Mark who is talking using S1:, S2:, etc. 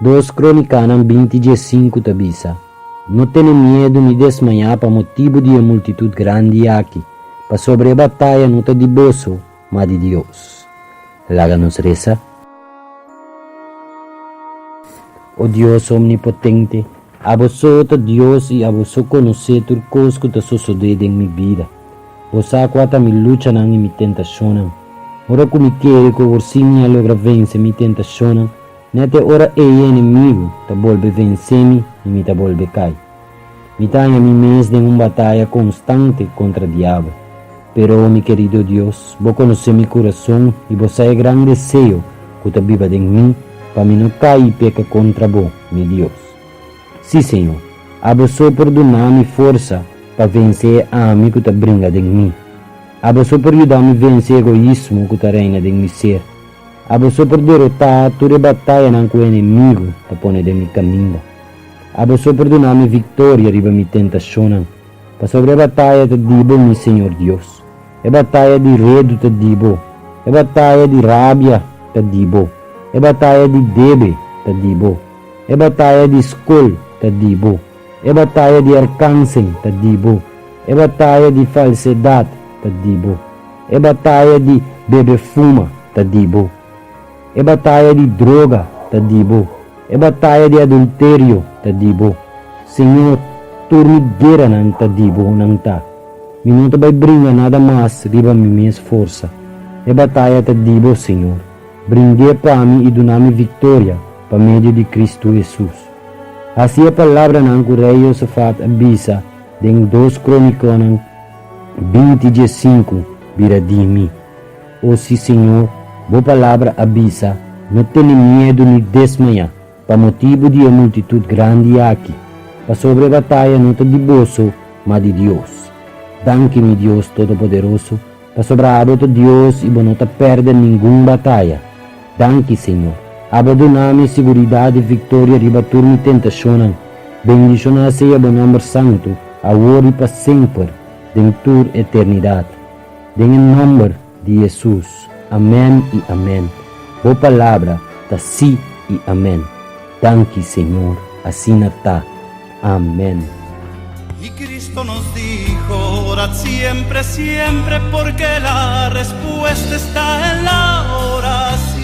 S1: 2 Crônicas 20:5 tabisa. Não tenha medo ni desmanhar para motivo de uma multitud grande aqui, para sobre a batalha não está de bolso, mas de Deus. Láganos reza. O Deus omnipotente, a você Deus e a você conhecer tudo coisa que está sucedendo em minha vida. Você aguenta minha luta e minha tentação. Ora que me quer que o ursinho logra vencer minha tentação, nete ora é inimigo, tá volve vencer-me e me tá volve cair. Me tá em mim mesmo em uma batalha constante contra o diabo. Pero, meu querido Deus, vou conhecer meu coração e você é grande desejo que está viva em mim, para mim não cair e pecar contra você, meu Deus. Sim, Senhor, a você perdonar-me força para vencer a mim que está brinca em mim. A você por ajudar-me a vencer o egoísmo que está reina em meu ser. A você por derrotar toda a batalha que o inimigo está pondo em meu caminho. A você perdonar-me vitória riba minha tentação. Para sobre a batalha te digo, meu Senhor Deus. É batalha de redo te digo. É batalha de rabia te digo. É batalha de debe te digo. É batalha de escola te digo. É batalha de alcance te digo. É batalha de falsidade te digo. É batalha de beber fuma te digo. É batalha de droga te digo. É batalha de adultério te digo. Senhor, turmigueira não te digo não tá. Minuto vai brincar nada mais riba minha força. É batalha te digo, Senhor. Bringue para mim e dá-me vitória para meio de Cristo Jesus. Assim a palavra não que o rei Josafat avisa em 2 Crônicas 20:5 vira de mim. Oh sim, Senhor, boa palavra avisa, não tenha medo nem desmanhar, para motivo de uma multitud grande aqui, para sobre a batalha não está de bolso, mas de Deus. Danke-me, Deus Todo-Poderoso, para sobrar a Deus e não te perde nenhuma batalha. Danke, Senhor. Abandona-me seguridade e vitória riba turma tentação. Bendicionado seja o nome santo, agora e para sempre, em tua eternidade. Em nome de Jesus. Amém e amém. Boa palavra, tá sim e amém. Danke, Senhor. Assim está. Amén.
S2: Y Cristo nos dijo, orad siempre, siempre, porque la respuesta está en la oración.